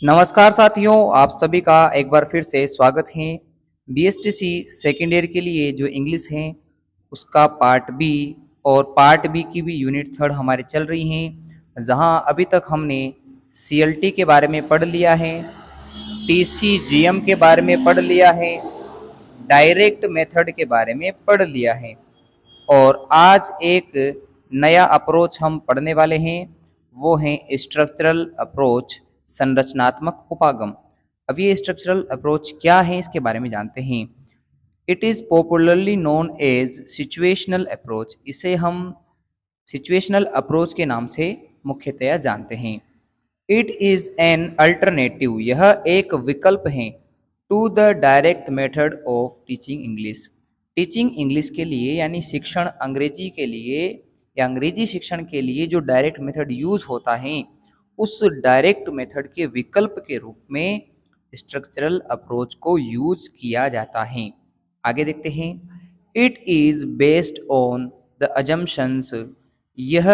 नमस्कार साथियों, आप सभी का एक बार फिर से स्वागत है। बीएसटीसी सेकेंड ईयर के लिए जो इंग्लिश है उसका पार्ट बी और पार्ट बी की भी यूनिट थर्ड हमारे चल रही हैं, जहां अभी तक हमने सीएलटी के बारे में पढ़ लिया है, टीसीजीएम के बारे में पढ़ लिया है, डायरेक्ट मेथड के बारे में पढ़ लिया है और आज एक नया अप्रोच हम पढ़ने वाले हैं, वो है स्ट्रक्चरल अप्रोच, संरचनात्मक उपागम। अब ये स्ट्रक्चरल अप्रोच क्या है इसके बारे में जानते हैं। It is popularly known as situational approach. इसे हम सिचुएशनल अप्रोच के नाम से मुख्यतया जानते हैं। इट इज़ एन अल्टरनेटिव, यह एक विकल्प है, to the direct method of teaching English. Teaching English के लिए यानी शिक्षण अंग्रेजी के लिए या अंग्रेजी शिक्षण के लिए जो डायरेक्ट मेथड यूज होता है, उस डायरेक्ट मेथड के विकल्प के रूप में स्ट्रक्चरल अप्रोच को यूज किया जाता है। आगे देखते हैं। It is based on the assumptions, यह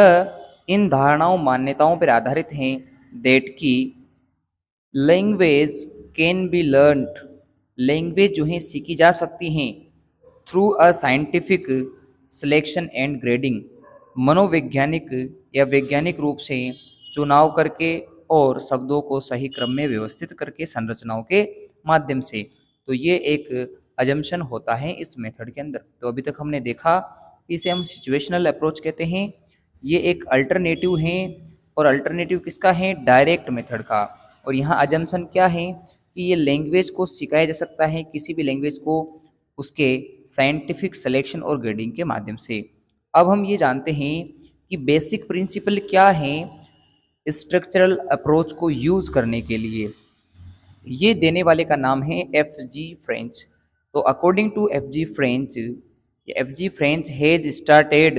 इन धारणाओं मान्यताओं पर आधारित हैं, दैट की language can be learned, language जो है सीखी जा सकती हैं, through a scientific selection and grading, मनोवैज्ञानिक या वैज्ञानिक रूप से चुनाव करके और शब्दों को सही क्रम में व्यवस्थित करके संरचनाओं के माध्यम से। तो ये एक अजम्पशन होता है इस मेथड के अंदर। तो अभी तक हमने देखा इसे हम सिचुएशनल अप्रोच कहते हैं, ये एक अल्टरनेटिव है और अल्टरनेटिव किसका है, डायरेक्ट मेथड का। और यहाँ अजम्पशन क्या है कि ये लैंग्वेज को सिखाया जा सकता है, किसी भी लैंग्वेज को उसके साइंटिफिक सिलेक्शन और ग्रेडिंग के माध्यम से। अब हम ये जानते हैं कि बेसिक प्रिंसिपल क्या है स्ट्रक्चरल अप्रोच को यूज करने के लिए। ये देने वाले का नाम है एफ जी फ्रेंच। तो according to F G French has started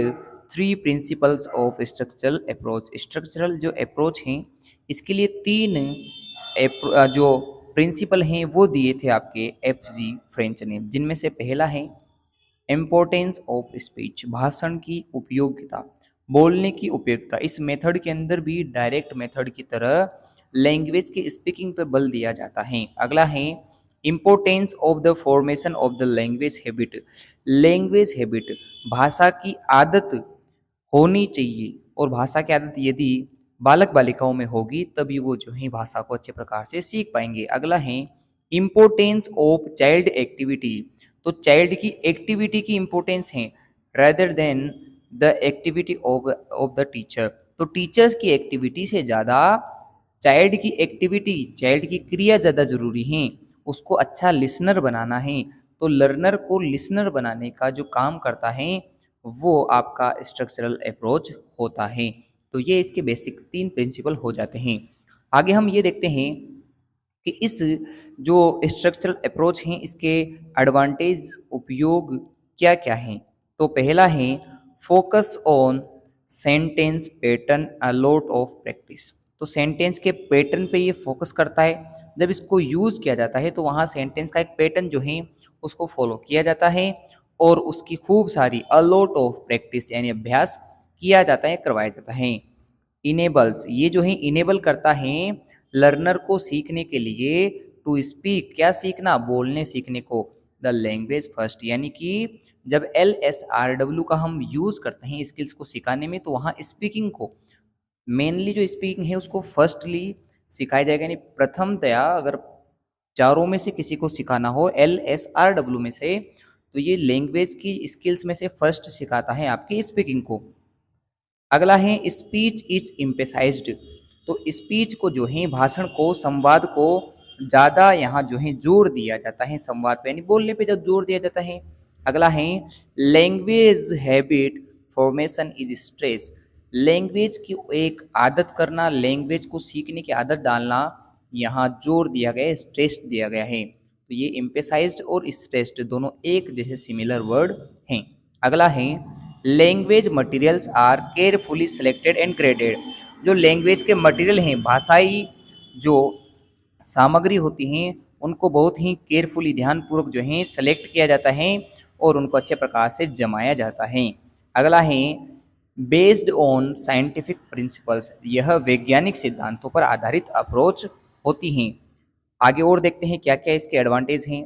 three principles of structural approach. Structural जो अप्रोच हैं इसके लिए तीन जो प्रिंसिपल हैं वो दिए थे आपके एफ जी फ्रेंच ने, जिनमें से पहला है इम्पोर्टेंस ऑफ स्पीच, भाषण की उपयोगिता, बोलने की उपयोगिता। इस मेथड के अंदर भी डायरेक्ट मेथड की तरह लैंग्वेज के स्पीकिंग पे बल दिया जाता है। अगला है importance of the formation of the language habit, language habit, भाषा की आदत होनी चाहिए और भाषा की आदत यदि बालक बालिकाओं में होगी तभी वो जो है भाषा को अच्छे प्रकार से सीख पाएंगे। अगला है इम्पोर्टेंस ऑफ चाइल्ड एक्टिविटी, तो चाइल्ड की एक्टिविटी की इम्पोर्टेंस है rather than the activity of the teacher. तो टीचर्स की एक्टिविटी से ज़्यादा चाइल्ड की एक्टिविटी, चाइल्ड की क्रिया ज़्यादा जरूरी है। उसको अच्छा लिसनर बनाना है, तो लर्नर को लिसनर बनाने का जो काम करता है वो आपका स्ट्रक्चरल अप्रोच होता है। तो ये इसके बेसिक तीन प्रिंसिपल हो जाते हैं। आगे हम ये देखते हैं कि इस जो स्ट्रक्चरल अप्रोच हैं इसके एडवांटेज, उपयोग क्या क्या हैं। तो पहला है focus on sentence pattern a lot of practice. तो सेंटेंस के पैटर्न पे ये फोकस करता है। जब इसको यूज़ किया जाता है तो वहाँ सेंटेंस का एक पैटर्न जो है उसको फॉलो किया जाता है और उसकी खूब सारी अ लॉट ऑफ प्रैक्टिस यानी अभ्यास किया जाता है, करवाया जाता है। इनेबल्स, ये जो है इनेबल करता है लर्नर को सीखने के लिए टू स्पीक, क्या सीखना, बोलने सीखने को, द लैंग्वेज फर्स्ट, यानी कि जब LSRW का हम यूज़ करते हैं स्किल्स को सिखाने में तो वहाँ स्पीकिंग को मेनली जो स्पीकिंग है उसको फर्स्टली सिखाया जाएगा। यानी प्रथमतया अगर चारों में से किसी को सिखाना हो LSRW में से तो ये लैंग्वेज की स्किल्स में से फर्स्ट सिखाता है आपकी स्पीकिंग को। अगला है स्पीच इज एम्फेसाइज्ड, तो स्पीच को जो है भाषण को, संवाद को ज़्यादा यहाँ जो है जोर दिया जाता है, संवाद पे यानी बोलने पे जब जोर दिया जाता है। अगला है language habit formation is stress, language की एक आदत करना, लैंग्वेज को सीखने की आदत डालना, यहाँ जोर दिया गया है, स्ट्रेस दिया गया है। तो ये एम्फेसाइज्ड और स्ट्रेस्ड दोनों एक जैसे सिमिलर वर्ड हैं। अगला है language materials are carefully selected and graded, जो लैंग्वेज के मटेरियल हैं, भाषाई जो सामग्री होती हैं उनको बहुत ही केयरफुली, ध्यानपूर्वक जो है सेलेक्ट किया जाता है और उनको अच्छे प्रकार से जमाया जाता है। अगला है बेस्ड ऑन साइंटिफिक प्रिंसिपल्स, यह वैज्ञानिक सिद्धांतों पर आधारित अप्रोच होती हैं। आगे और देखते हैं क्या क्या इसके एडवांटेज हैं।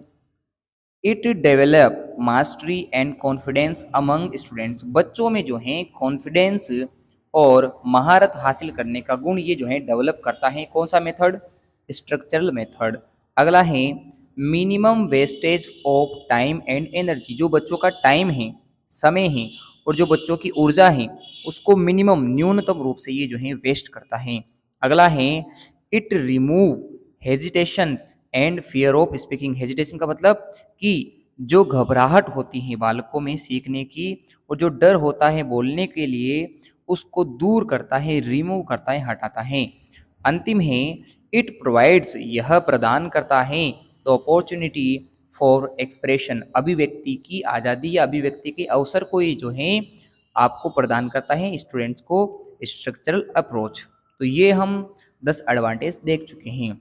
It develop mastery and confidence among students, बच्चों में जो है कॉन्फिडेंस और महारत हासिल करने का गुण ये जो है डेवलप करता है। कौन सा मेथड? Structural method. अगला है minimum wastage of time and energy, जो बच्चों का टाइम है, समय है और जो बच्चों की ऊर्जा है उसको मिनिमम न्यूनतम रूप से ये जो है वेस्ट करता है। अगला है it remove hesitation and fear of speaking. Hesitation का मतलब कि जो घबराहट होती है बालकों में सीखने की और जो डर होता है बोलने के लिए उसको दूर करता है, रिमूव करता है, हटाता है। अंतिम है इट प्रोवाइड्स, यह प्रदान करता है द अपॉर्चुनिटी फॉर एक्सप्रेशन, अभिव्यक्ति की आज़ादी या अभिव्यक्ति के अवसर को ये जो है आपको प्रदान करता है स्टूडेंट्स को स्ट्रक्चरल अप्रोच। तो ये हम 10 एडवांटेज देख चुके हैं।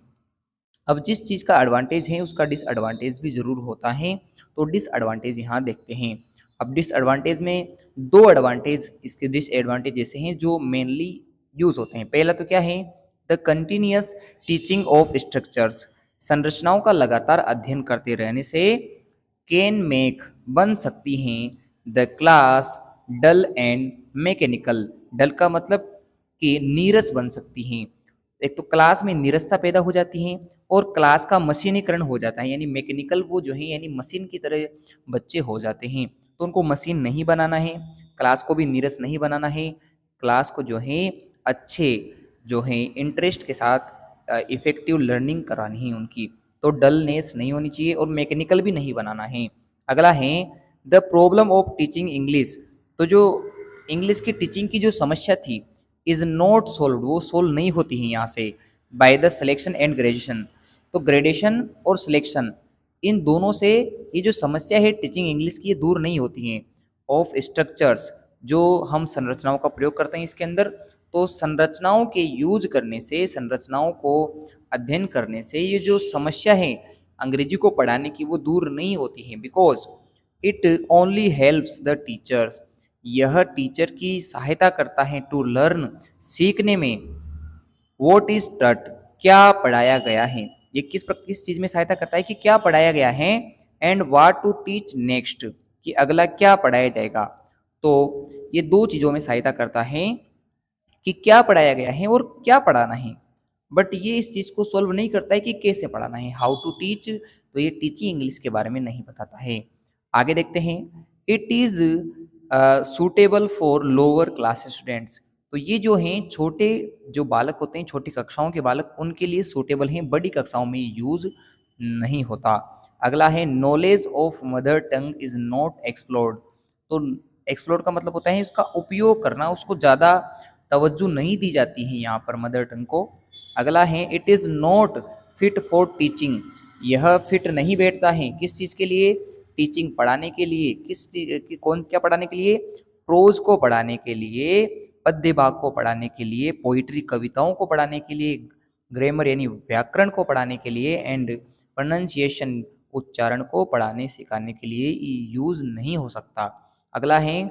अब जिस चीज़ का एडवांटेज है उसका डिसएडवांटेज भी ज़रूर होता है, तो डिसएडवांटेज यहाँ देखते हैं। अब डिसएडवांटेज में दो एडवांटेज इसके डिसएडवांटेज जैसे हैं जो मेनली यूज़ होते हैं। पहला तो क्या है, the continuous teaching of structures, संरचनाओं का लगातार अध्ययन करते रहने से कैन मेक, बन सकती हैं, the class dull and mechanical. Dull का मतलब कि नीरस बन सकती हैं। एक तो क्लास में नीरसता पैदा हो जाती है और क्लास का मशीनीकरण हो जाता है, यानी मैकेनिकल वो जो है यानी मशीन की तरह बच्चे हो जाते हैं। तो उनको मशीन नहीं बनाना है, क्लास को भी नीरस नहीं बनाना है, क्लास को जो है अच्छे जो है इंटरेस्ट के साथ इफेक्टिव लर्निंग करानी है उनकी। तो डलनेस नहीं होनी चाहिए और मैकेनिकल भी नहीं बनाना है। अगला है the problem of teaching English, तो जो इंग्लिश की टीचिंग की जो समस्या थी इज नॉट सोल्व, वो सोल्व नहीं होती है यहाँ से by the selection and graduation. तो ग्रेडेशन और सिलेक्शन इन दोनों से ये जो समस्या है टीचिंग इंग्लिश की ये दूर नहीं होती हैं। ऑफ स्ट्रक्चर्स, जो हम संरचनाओं का प्रयोग करते हैं इसके अंदर, तो संरचनाओं के यूज करने से, संरचनाओं को अध्ययन करने से ये जो समस्या है अंग्रेजी को पढ़ाने की वो दूर नहीं होती है। Because it only helps the teachers, यह टीचर की सहायता करता है टू लर्न, सीखने में, वॉट इज टट, क्या पढ़ाया गया है। ये किस चीज में सहायता करता है कि क्या पढ़ाया गया है, and what to teach next, कि अगला क्या पढ़ाया जाएगा। तो ये दो चीजों में सहायता करता है कि क्या पढ़ाया गया है और क्या पढ़ाना है। बट ये इस चीज को सॉल्व नहीं करता है कि कैसे पढ़ाना है, हाउ टू टीच, तो ये टीचिंग इंग्लिश के बारे में नहीं बताता है। आगे देखते हैं it is suitable for lower class students, तो ये जो हैं छोटे जो बालक होते हैं, छोटी कक्षाओं के बालक, उनके लिए सूटेबल हैं, बड़ी कक्षाओं में यूज नहीं होता। अगला है knowledge of mother tongue is not explored, तो एक्सप्लोर का मतलब होता है उसका उपयोग करना, उसको ज़्यादा तवज्जो नहीं दी जाती है यहाँ पर मदर टंग को। अगला है it is not fit for teaching, यह फिट नहीं बैठता है किस चीज़ के लिए, टीचिंग पढ़ाने के लिए। कौन क्या पढ़ाने के लिए, प्रोज को पढ़ाने के लिए, पद्य भाग को पढ़ाने के लिए, पोइट्री कविताओं को पढ़ाने के लिए, ग्रामर यानी व्याकरण को पढ़ाने के लिए, एंड प्रोनाउंसिएशन उच्चारण को पढ़ाने सिखाने के लिए यूज नहीं हो सकता। अगला है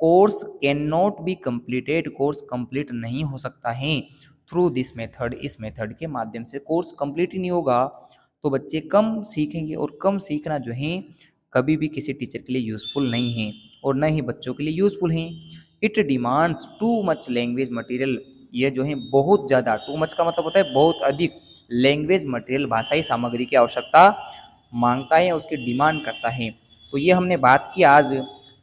course can not be completed, course complete नहीं हो सकता है थ्रू दिस मेथड, इस मेथड के माध्यम से कोर्स कंप्लीट ही नहीं होगा तो बच्चे कम सीखेंगे, और कम सीखना जो है कभी भी किसी टीचर के लिए यूज़फुल नहीं है और न ही बच्चों के लिए यूज़फुल हैं। It demands too much language material, यह जो है बहुत ज़्यादा, टू मच का मतलब होता है बहुत अधिक, लैंग्वेज मटेरियल भाषाई सामग्री की आवश्यकता मांगता है, उसकी डिमांड करता है। तो ये हमने बात की आज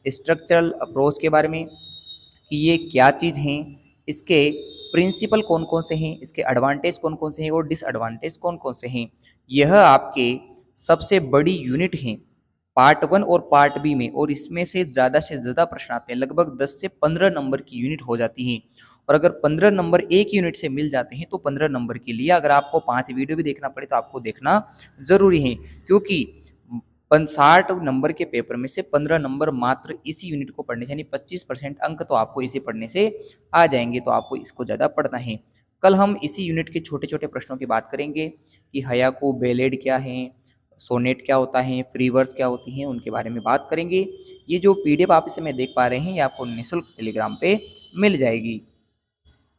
स्ट्रक्चरल अप्रोच के बारे में कि ये क्या चीज़ हैं, इसके प्रिंसिपल कौन कौन से हैं, इसके एडवांटेज कौन कौन से हैं और डिसएडवांटेज कौन कौन से हैं। यह आपके सबसे बड़ी यूनिट हैं पार्ट 1 और पार्ट बी में, और इसमें से ज़्यादा प्रश्न आते हैं, लगभग 10 से 15 नंबर की यूनिट हो जाती हैं। और अगर 15 नंबर एक यूनिट से मिल जाते हैं तो 15 नंबर के लिए अगर आपको 5 वीडियो भी देखना पड़े तो आपको देखना ज़रूरी है, क्योंकि 60 नंबर के पेपर में से 15 नंबर मात्र इसी यूनिट को पढ़ने से, यानी 25% अंक तो आपको इसे पढ़ने से आ जाएंगे, तो आपको इसको ज़्यादा पढ़ना है। कल हम इसी यूनिट के छोटे छोटे प्रश्नों की बात करेंगे कि हयाकू, बेलेड क्या है, सोनेट क्या होता है, फ्री वर्स क्या होती हैं, उनके बारे में बात करेंगे। ये जो PDF आप इसे में देख पा रहे हैं ये आपको निःशुल्क टेलीग्राम पे मिल जाएगी।